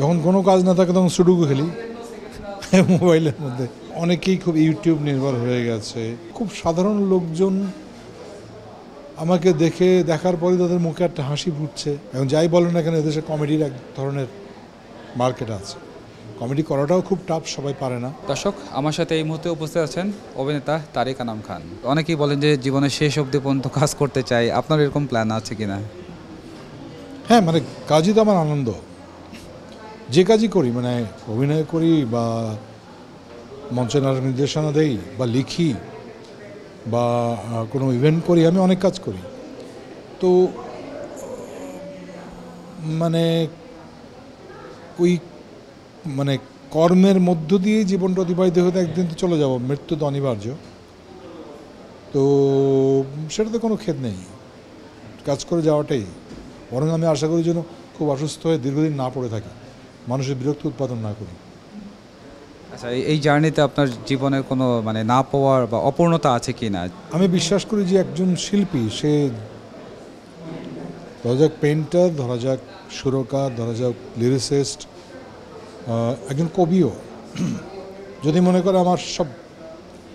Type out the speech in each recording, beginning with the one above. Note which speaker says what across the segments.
Speaker 1: যখন কোনো কাজ না থাকে তখন সুডুকু খেলি মোবাইলের মধ্যে। অনেকেই খুব ইউটিউব নির্ভর হয়ে গেছে। খুব সাধারণ লোকজন আমাকে দেখার পরে তাদের মুখে একটা হাসি ফুটছে। এবং যাই বলেন না কেন, এদেশে কমেডির এক ধরনের মার্কেট আছে। কমেডি করাটাও খুব টাফ, সবাই পারে না।
Speaker 2: দর্শক, আমার সাথে এই মুহূর্তে উপস্থিত আছেন অভিনেতা তারিক আনাম খান। অনেকেই বলেন যে জীবনের শেষ অবধি পর্যন্ত কাজ করতে চাই, আপনার এরকম প্ল্যান আছে কিনা?
Speaker 1: হ্যাঁ, মানে কাজই তো আমার আনন্দ। যে কাজই করি, মানে অভিনয় করি বা মঞ্চে নাটক নির্দেশনা দেই বা লিখি বা কোনো ইভেন্ট করি, আমি অনেক কাজ করি। তো মানে ওই মানে কর্মের মধ্য দিয়েই জীবনটা অতিবাহিত হতে একদিন তো চলে যাব, মৃত্যু তো অনিবার্য। তো সেটাতে কোনো খেদ নেই, কাজ করে যাওয়াটাই। বরং আমি আশা করি যেন খুব অসুস্থ হয়ে দীর্ঘদিন না পড়ে থাকি, মানুষের বিরক্তি উৎপাদন না করি।
Speaker 2: আচ্ছা, এই জার্নিতে আপনার জীবনের কোনো মানে না পাওয়ার বা অপূর্ণতা আছে কি না?
Speaker 1: আমি বিশ্বাস করি যে একজন শিল্পী, সে ধরা যাক পেইন্টার, ধরা যাক সুরকার, ধরা যাক লিরিসিস্ট, একজন কবিও যদি মনে করে আমার সব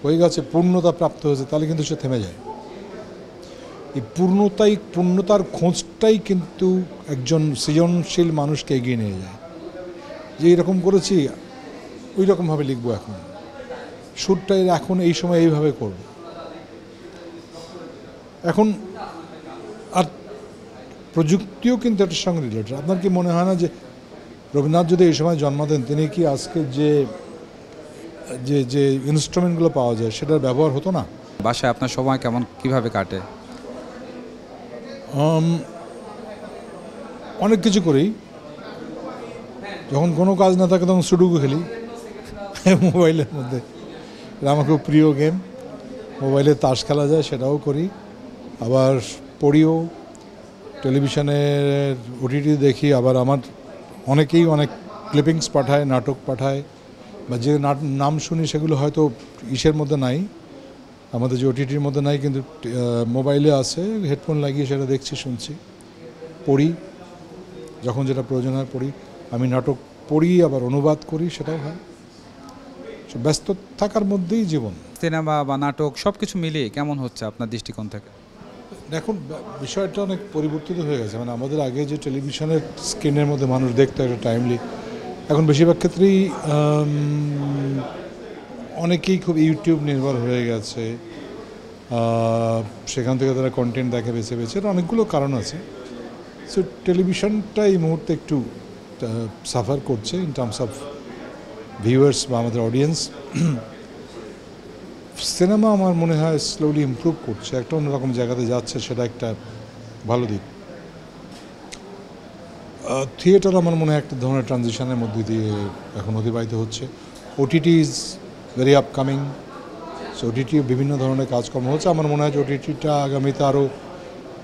Speaker 1: হয়ে গেছে, পূর্ণতা প্রাপ্ত হয়েছে, তাহলে কিন্তু সে থেমে যায়। এই পূর্ণতার খোঁজটাই কিন্তু একজন সৃজনশীল মানুষকে এগিয়ে নিয়ে যায়। যে এরকম করেছি, ওই রকমভাবে লিখবো, এখন সুরটা এখন এই সময় এইভাবে করব। এখন আর প্রযুক্তিও কিন্তু এটার সঙ্গে রিলেটেড। আপনার কি মনে হয় না যে রবীন্দ্রনাথ যদি এই সময় জন্মাতেন, তিনি কি আজকে যে যে যে ইনস্ট্রুমেন্টগুলো পাওয়া যায় সেটার ব্যবহার হতো না?
Speaker 2: বাসায় আপনার সময় কেমন, কিভাবে কাটে?
Speaker 1: অনেক কিছু করি। যখন কোনো কাজ না থাকে তখন সুডুকু খেলি মোবাইলের মধ্যে। এটা আমার খুব প্রিয় গেম। মোবাইলে তাস খেলা যায়, সেটাও করি। আবার পড়িও, টেলিভিশনের ওটিটি দেখি। আবার আমার অনেকেই অনেক ক্লিপিংস পাঠায়, নাটক পাঠায়, বা যে নাম শুনি সেগুলো হয়তো ইসের মধ্যে নাই, আমাদের যে ওটিটির মধ্যে নাই, কিন্তু মোবাইলে আছে। হেডফোন লাগিয়ে সেটা দেখছি, শুনছি, পড়ি, যখন যেটা প্রয়োজন হয় পড়ি। আমি নাটক পড়ি, আবার অনুবাদ করি, সেটাও হয়। ব্যস্ত থাকার মধ্যেই জীবন।
Speaker 2: সিনেমা বা নাটক সব কিছু মিলিয়ে কেমন হচ্ছে আপনার দৃষ্টিকোণ থেকে?
Speaker 1: এখন বিষয়টা অনেক পরিবর্তিত হয়ে গেছে। মানে আমাদের আগে যে টেলিভিশনের স্ক্রিনের মধ্যে মানুষ দেখতো একটা টাইমলি, এখন বেশিরভাগ ক্ষেত্রেই অনেকেই খুব ইউটিউব নির্ভর হয়ে গেছে। সেখান থেকে তারা কন্টেন্ট দেখে বেছে বেছে। এর অনেকগুলো কারণ আছে। সো টেলিভিশনটা এই মুহূর্তে একটু সাফার করছে ইন টার্মস অফ ভিউয়ার্স বা আমাদের অডিয়েন্স। সিনেমা আমার মনে হয় স্লোলি ইমপ্রুভ করছে, একটা অন্যরকম জায়গাতে যাচ্ছে, সেটা একটা ভালো দিক। থিয়েটার আমার মনে হয় একটা ধরনের ট্রানজিশনের মধ্যে দিয়ে এখন অতিবাহিত হচ্ছে। OTT is very upcoming. So OTT বিভিন্ন ধরনের কাজকর্ম হচ্ছে। আমার মনে হয় যে ওটিটিটা আগামীতে আরও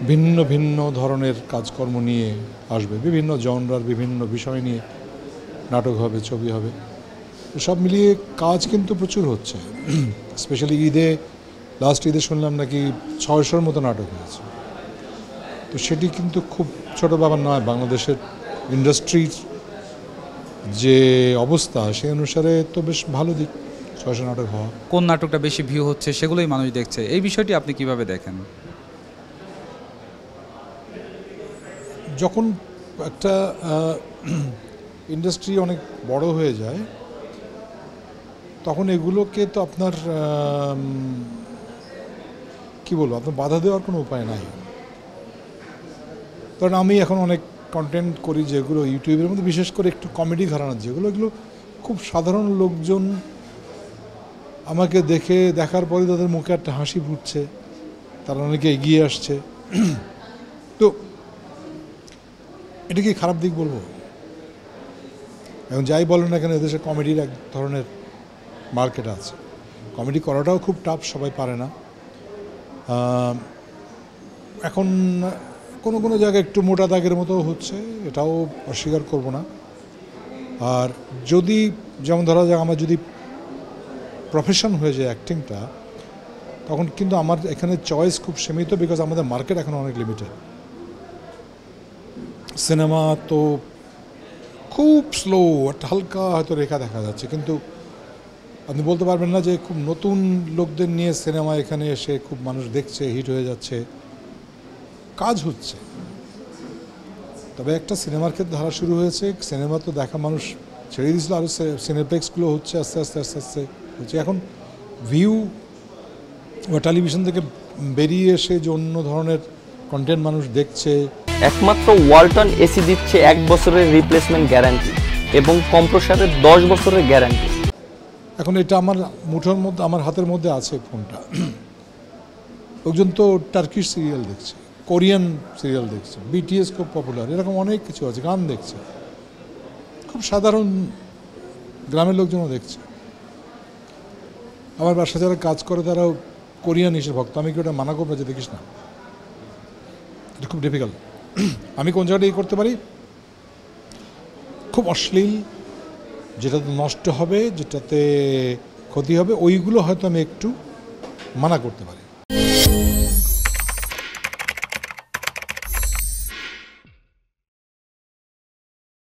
Speaker 1: ভিন্ন ভিন্ন ধরনের কাজকর্ম নিয়ে আসবে, বিভিন্ন জনরার বিভিন্ন বিষয় নিয়ে নাটক হবে, ছবি হবে। সব মিলিয়ে কাজ কিন্তু প্রচুর হচ্ছে। স্পেশালি লাস্ট ঈদে শুনলাম নাকি 600-র মতো নাটক হয়েছে। তো সেটি কিন্তু খুব ছোটো ব্যাপার নয়। বাংলাদেশের ইন্ডাস্ট্রির যে অবস্থা, সেই অনুসারে তো বেশ ভালো দিক 600 নাটক হওয়া।
Speaker 2: কোন নাটকটা বেশি ভিউ হচ্ছে সেগুলোই মানুষ দেখছে, এই বিষয়টি আপনি কিভাবে দেখেন?
Speaker 1: যখন একটা ইন্ডাস্ট্রি অনেক বড় হয়ে যায়, তখন এগুলোকে তো আপনার কি বলবো, আপনার বাধা দেওয়ার কোনো উপায় নাই। কারণ আমি এখন অনেক কন্টেন্ট করি যেগুলো ইউটিউবের মধ্যে, বিশেষ করে একটু কমেডি ঘরানার যেগুলো, এগুলো খুব সাধারণ লোকজন আমাকে দেখার পরে তাদের মুখে একটা হাসি ফুটছে, তারা অনেকে এগিয়ে আসছে। তো এটা কি খারাপ দিক বলবো? এখন যাই বলেন না কেন, এদেশে কমেডির এক ধরনের মার্কেট আছে। কমেডি করাটাও খুব টাফ, সবাই পারে না। এখন কোনো কোনো জায়গায় একটু মোটা দাগের মতো হচ্ছে, এটাও অস্বীকার করব না। আর যদি যেমন ধরা যাক আমার যদি প্রফেশন হয়ে যায় অ্যাক্টিংটা, তখন কিন্তু আমার এখানে চয়েস খুব সীমিত, বিকজ আমাদের মার্কেট এখন অনেক লিমিটেড। সিনেমা তো খুব স্লো, একটা হালকা হয়তো রেখা দেখা যাচ্ছে, কিন্তু আপনি বলতে পারবেন না যে খুব নতুন লোকদের নিয়ে সিনেমা এখানে এসে খুব মানুষ দেখছে, হিট হয়ে যাচ্ছে। কাজ হচ্ছে, তবে একটা সিনেমার ক্ষেত্রে ধারা শুরু হয়েছে। সিনেমা তো দেখা মানুষ ছেড়ে দিয়েছিল, আরও সিনেপ্লেক্সগুলো হচ্ছে আস্তে আস্তে আস্তে আস্তে হচ্ছে। এখন ভিউ বা টেলিভিশন থেকে বেরিয়ে এসে যে অন্য ধরনের কন্টেন্ট মানুষ দেখছে।
Speaker 3: একমাত্র ওয়ালটন এসি দিচ্ছে 1 বছরের রিপ্লেসমেন্ট গ্যারান্টি এবং কম্প্রেসারের 10 বছরের গ্যারান্টি।
Speaker 1: এখন এটা আমার মুঠোর মধ্যে, আমার হাতের মধ্যে আছে ফোনটা। লোকজন তো টার্কিশ সিরিয়াল দেখছে, কোরিয়ান সিরিয়াল দেখছে, বিটিএস খুব পপুলার, এরকম অনেক কিছু আছে, গান দেখছে, খুব সাধারণ গ্রামের লোকজনও দেখছে। আমার বাসা যারা কাজ করে তারাও কোরিয়ান এসে ভক্ত। আমি কি ওটা মানা করবো যে দেখিস না? এটা খুব ডিফিকাল্ট। আমি কোন জায়গাটা এই করতে পারি, খুব অশ্লীল, যেটাতে নষ্ট হবে, যেটাতে ক্ষতি হবে, ওইগুলো হয়তো আমি একটু মানা করতে পারি।